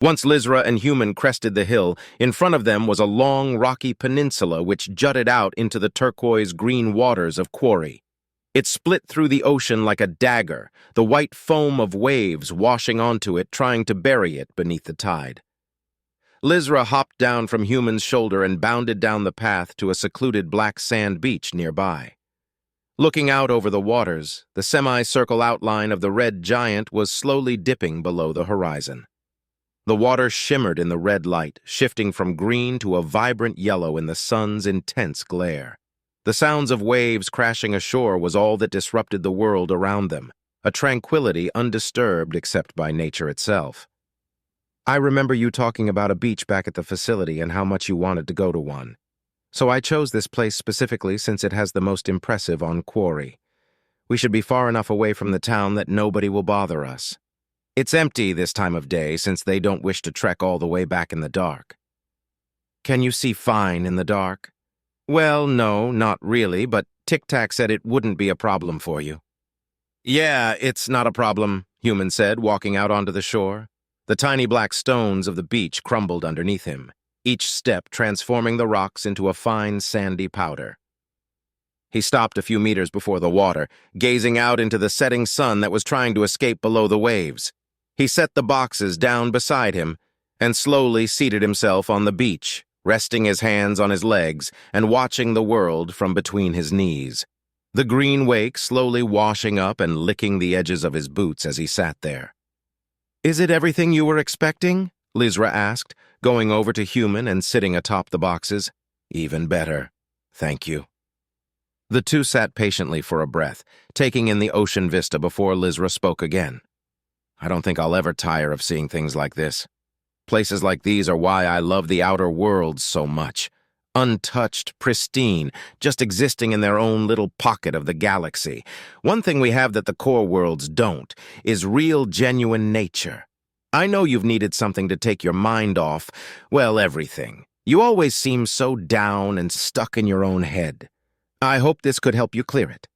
Once Lizra and Human crested the hill, in front of them was a long, rocky peninsula which jutted out into the turquoise-green waters of Quarry. It split through the ocean like a dagger, the white foam of waves washing onto it, trying to bury it beneath the tide. Lizra hopped down from Human's shoulder and bounded down the path to a secluded black sand beach nearby. Looking out over the waters, the semicircle outline of the red giant was slowly dipping below the horizon. The water shimmered in the red light, shifting from green to a vibrant yellow in the sun's intense glare. The sounds of waves crashing ashore was all that disrupted the world around them, a tranquility undisturbed except by nature itself. I remember you talking about a beach back at the facility and how much you wanted to go to one. So I chose this place specifically since it has the most impressive on Quarry. We should be far enough away from the town that nobody will bother us. It's empty this time of day since they don't wish to trek all the way back in the dark. Can you see fine in the dark? Well, no, not really, but Tic Tac said it wouldn't be a problem for you. Yeah, it's not a problem, Human said, walking out onto the shore. The tiny black stones of the beach crumbled underneath him, each step transforming the rocks into a fine sandy powder. He stopped a few meters before the water, gazing out into the setting sun that was trying to escape below the waves. He set the boxes down beside him and slowly seated himself on the beach, resting his hands on his legs and watching the world from between his knees, the green wake slowly washing up and licking the edges of his boots as he sat there. Is it everything you were expecting? Lizra asked, going over to Human and sitting atop the boxes. Even better. Thank you. The two sat patiently for a breath, taking in the ocean vista before Lizra spoke again. I don't think I'll ever tire of seeing things like this. Places like these are why I love the outer worlds so much. Untouched, pristine, just existing in their own little pocket of the galaxy. One thing we have that the core worlds don't is real, genuine nature. I know you've needed something to take your mind off, well, everything. You always seem so down and stuck in your own head. I hope this could help you clear it.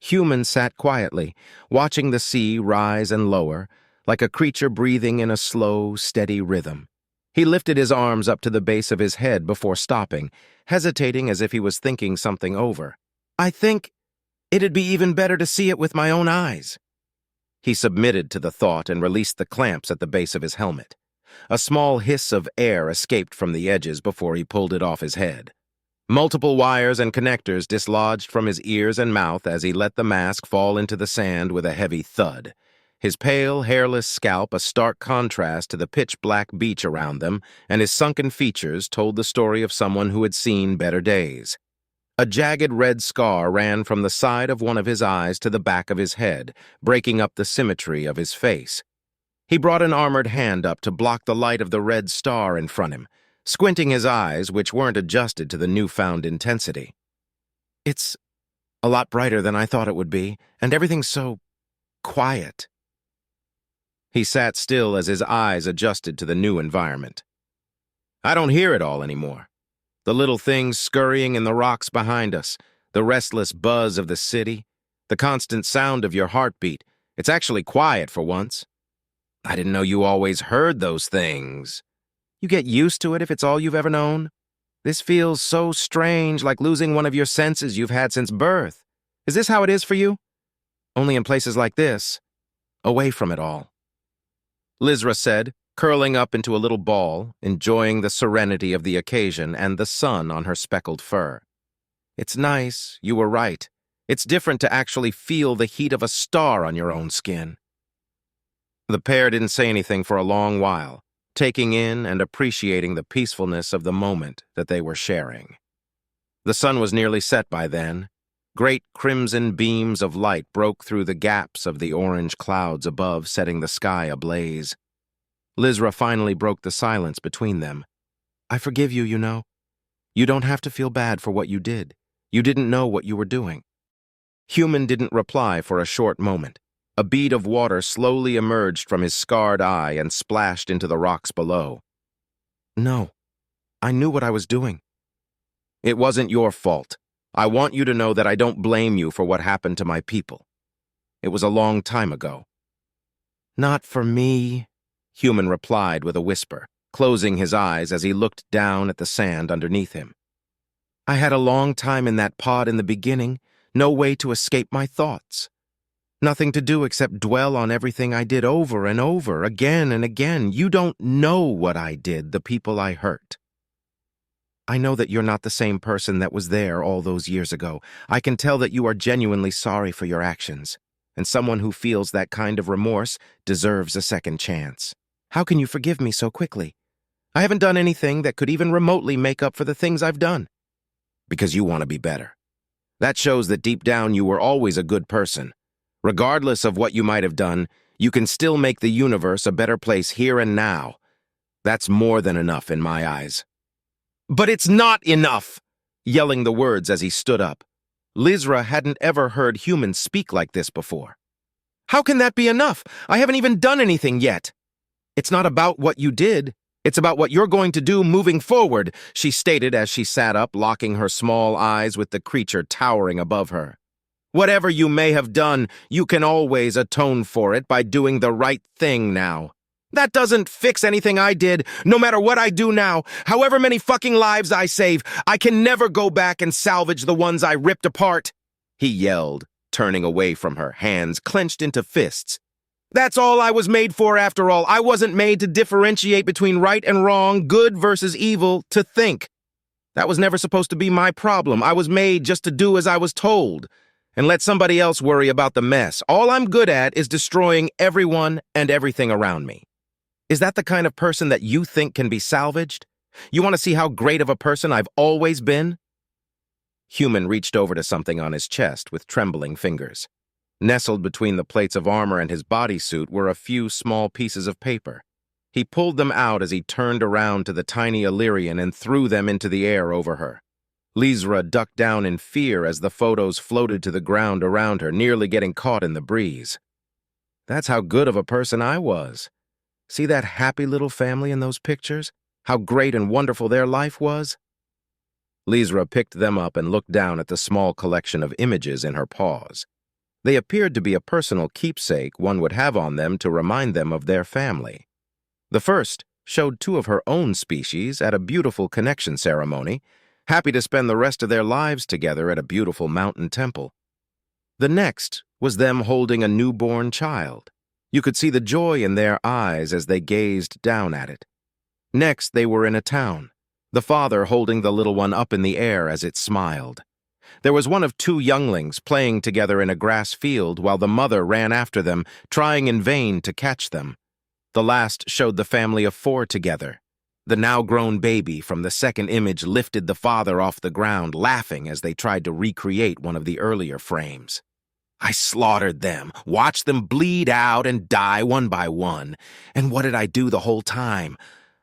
Human sat quietly, watching the sea rise and lower, like a creature breathing in a slow, steady rhythm. He lifted his arms up to the base of his head before stopping, hesitating as if he was thinking something over. I think it'd be even better to see it with my own eyes. He submitted to the thought and released the clamps at the base of his helmet. A small hiss of air escaped from the edges before he pulled it off his head. Multiple wires and connectors dislodged from his ears and mouth as he let the mask fall into the sand with a heavy thud. His pale, hairless scalp a stark contrast to the pitch-black beach around them, and his sunken features told the story of someone who had seen better days. A jagged red scar ran from the side of one of his eyes to the back of his head, breaking up the symmetry of his face. He brought an armored hand up to block the light of the red star in front of him, squinting his eyes, which weren't adjusted to the newfound intensity. It's a lot brighter than I thought it would be, and everything's so quiet. He sat still as his eyes adjusted to the new environment. I don't hear it all anymore. The little things scurrying in the rocks behind us, the restless buzz of the city, the constant sound of your heartbeat. It's actually quiet for once. I didn't know you always heard those things. You get used to it if it's all you've ever known. This feels so strange, like losing one of your senses you've had since birth. Is this how it is for you? Only in places like this, away from it all. Lizra said, curling up into a little ball, enjoying the serenity of the occasion and the sun on her speckled fur. It's nice, you were right. It's different to actually feel the heat of a star on your own skin. The pair didn't say anything for a long while, taking in and appreciating the peacefulness of the moment that they were sharing. The sun was nearly set by then. Great crimson beams of light broke through the gaps of the orange clouds above, setting the sky ablaze. Lizra finally broke the silence between them. I forgive you, you know. You don't have to feel bad for what you did. You didn't know what you were doing. Human didn't reply for a short moment. A bead of water slowly emerged from his scarred eye and splashed into the rocks below. No, I knew what I was doing. It wasn't your fault. I want you to know that I don't blame you for what happened to my people. It was a long time ago. Not for me. Human replied with a whisper, closing his eyes as he looked down at the sand underneath him. I had a long time in that pod in the beginning, no way to escape my thoughts. Nothing to do except dwell on everything I did over and over, again and again. You don't know what I did, the people I hurt. I know that you're not the same person that was there all those years ago. I can tell that you are genuinely sorry for your actions, and someone who feels that kind of remorse deserves a second chance. How can you forgive me so quickly? I haven't done anything that could even remotely make up for the things I've done. Because you want to be better. That shows that deep down you were always a good person. Regardless of what you might have done, you can still make the universe a better place here and now. That's more than enough in my eyes. But it's not enough! Yelling the words as he stood up. Lizra hadn't ever heard humans speak like this before. How can that be enough? I haven't even done anything yet. It's not about what you did. It's about what you're going to do moving forward, she stated as she sat up, locking her small eyes with the creature towering above her. Whatever you may have done, you can always atone for it by doing the right thing now. That doesn't fix anything I did, no matter what I do now. However many fucking lives I save, I can never go back and salvage the ones I ripped apart, he yelled, turning away from her, hands clenched into fists. That's all I was made for after all. I wasn't made to differentiate between right and wrong, good versus evil, to think. That was never supposed to be my problem. I was made just to do as I was told, and let somebody else worry about the mess. All I'm good at is destroying everyone and everything around me. Is that the kind of person that you think can be salvaged? You want to see how great of a person I've always been? Human reached over to something on his chest with trembling fingers. Nestled between the plates of armor and his bodysuit were a few small pieces of paper. He pulled them out as he turned around to the tiny Illyrian and threw them into the air over her. Lizra ducked down in fear as the photos floated to the ground around her, nearly getting caught in the breeze. That's how good of a person I was. See that happy little family in those pictures? How great and wonderful their life was? Lizra picked them up and looked down at the small collection of images in her paws. They appeared to be a personal keepsake one would have on them to remind them of their family. The first showed two of her own species at a beautiful connection ceremony, happy to spend the rest of their lives together at a beautiful mountain temple. The next was them holding a newborn child. You could see the joy in their eyes as they gazed down at it. Next, they were in a town, the father holding the little one up in the air as it smiled. There was one of two younglings playing together in a grass field while the mother ran after them, trying in vain to catch them. The last showed the family of four together. The now-grown baby from the second image lifted the father off the ground, laughing as they tried to recreate one of the earlier frames. I slaughtered them, watched them bleed out and die one by one. And what did I do the whole time?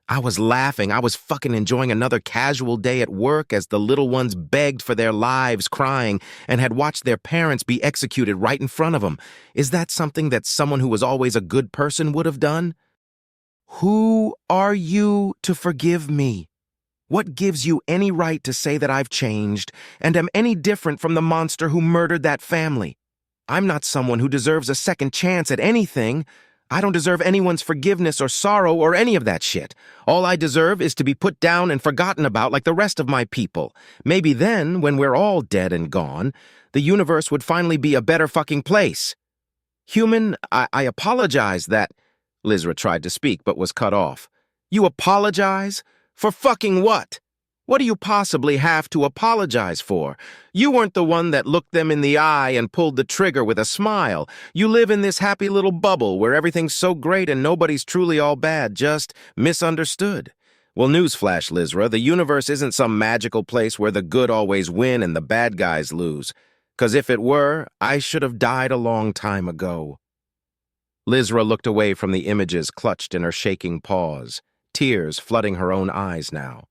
I was laughing. I was fucking enjoying another casual day at work as the little ones begged for their lives, crying, and had watched their parents be executed right in front of them. Is that something that someone who was always a good person would have done? Who are you to forgive me? What gives you any right to say that I've changed and am any different from the monster who murdered that family? I'm not someone who deserves a second chance at anything. I don't deserve anyone's forgiveness or sorrow or any of that shit. All I deserve is to be put down and forgotten about like the rest of my people. Maybe then, when we're all dead and gone, the universe would finally be a better fucking place. Human, I apologize that... Lizra tried to speak but was cut off. You apologize? For fucking what? What do you possibly have to apologize for? You weren't the one that looked them in the eye and pulled the trigger with a smile. You live in this happy little bubble where everything's so great and nobody's truly all bad, just misunderstood. Well, newsflash, Lizra, the universe isn't some magical place where the good always win and the bad guys lose. 'Cause if it were, I should have died a long time ago. Lizra looked away from the images clutched in her shaking paws, tears flooding her own eyes now.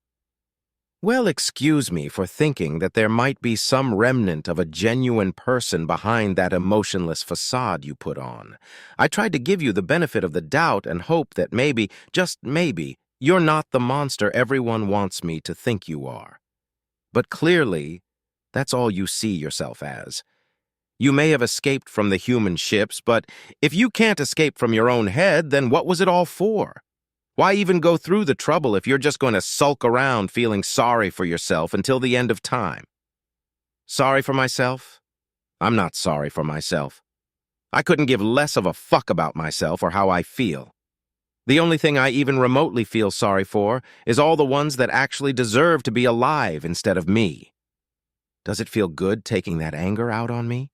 Well, excuse me for thinking that there might be some remnant of a genuine person behind that emotionless facade you put on. I tried to give you the benefit of the doubt and hope that maybe, just maybe, you're not the monster everyone wants me to think you are. But clearly, that's all you see yourself as. You may have escaped from the human ships, but if you can't escape from your own head, then what was it all for? Why even go through the trouble if you're just going to sulk around feeling sorry for yourself until the end of time? Sorry for myself? I'm not sorry for myself. I couldn't give less of a fuck about myself or how I feel. The only thing I even remotely feel sorry for is all the ones that actually deserve to be alive instead of me. Does it feel good taking that anger out on me?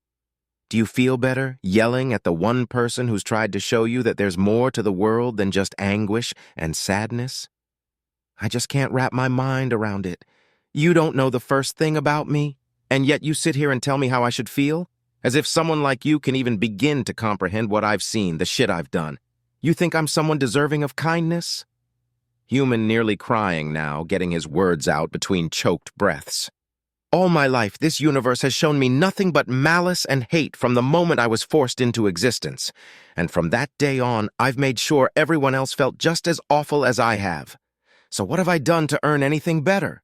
Do you feel better yelling at the one person who's tried to show you that there's more to the world than just anguish and sadness? I just can't wrap my mind around it. You don't know the first thing about me, and yet you sit here and tell me how I should feel? As if someone like you can even begin to comprehend what I've seen, the shit I've done. You think I'm someone deserving of kindness? Human nearly crying now, getting his words out between choked breaths. All my life, this universe has shown me nothing but malice and hate from the moment I was forced into existence. And from that day on, I've made sure everyone else felt just as awful as I have. So what have I done to earn anything better?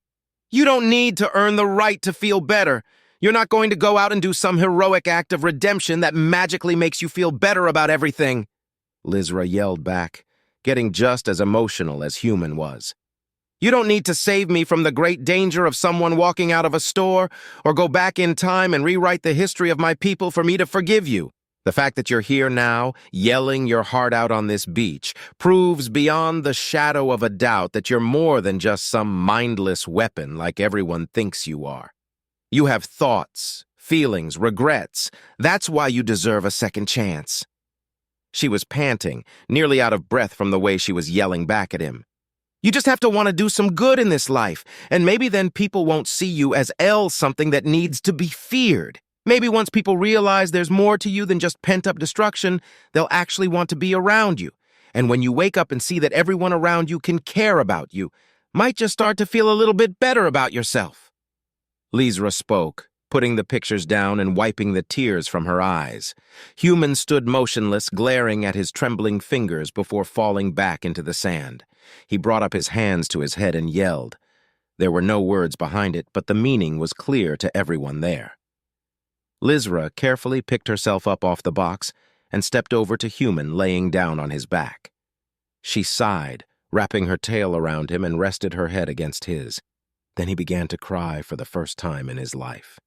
You don't need to earn the right to feel better. You're not going to go out and do some heroic act of redemption that magically makes you feel better about everything. Lizra yelled back, getting just as emotional as Human was. You don't need to save me from the great danger of someone walking out of a store, or go back in time and rewrite the history of my people for me to forgive you. The fact that you're here now, yelling your heart out on this beach, proves beyond the shadow of a doubt that you're more than just some mindless weapon like everyone thinks you are. You have thoughts, feelings, regrets. That's why you deserve a second chance. She was panting, nearly out of breath from the way she was yelling back at him. You just have to want to do some good in this life, and maybe then people won't see you as something that needs to be feared. Maybe once people realize there's more to you than just pent-up destruction, they'll actually want to be around you. And when you wake up and see that everyone around you can care about you, might just start to feel a little bit better about yourself. Lizra spoke, putting the pictures down and wiping the tears from her eyes. Human stood motionless, glaring at his trembling fingers before falling back into the sand. He brought up his hands to his head and yelled. There were no words behind it, but the meaning was clear to everyone there. Lizra carefully picked herself up off the box and stepped over to Human laying down on his back. She sighed, wrapping her tail around him and rested her head against his. Then he began to cry for the first time in his life.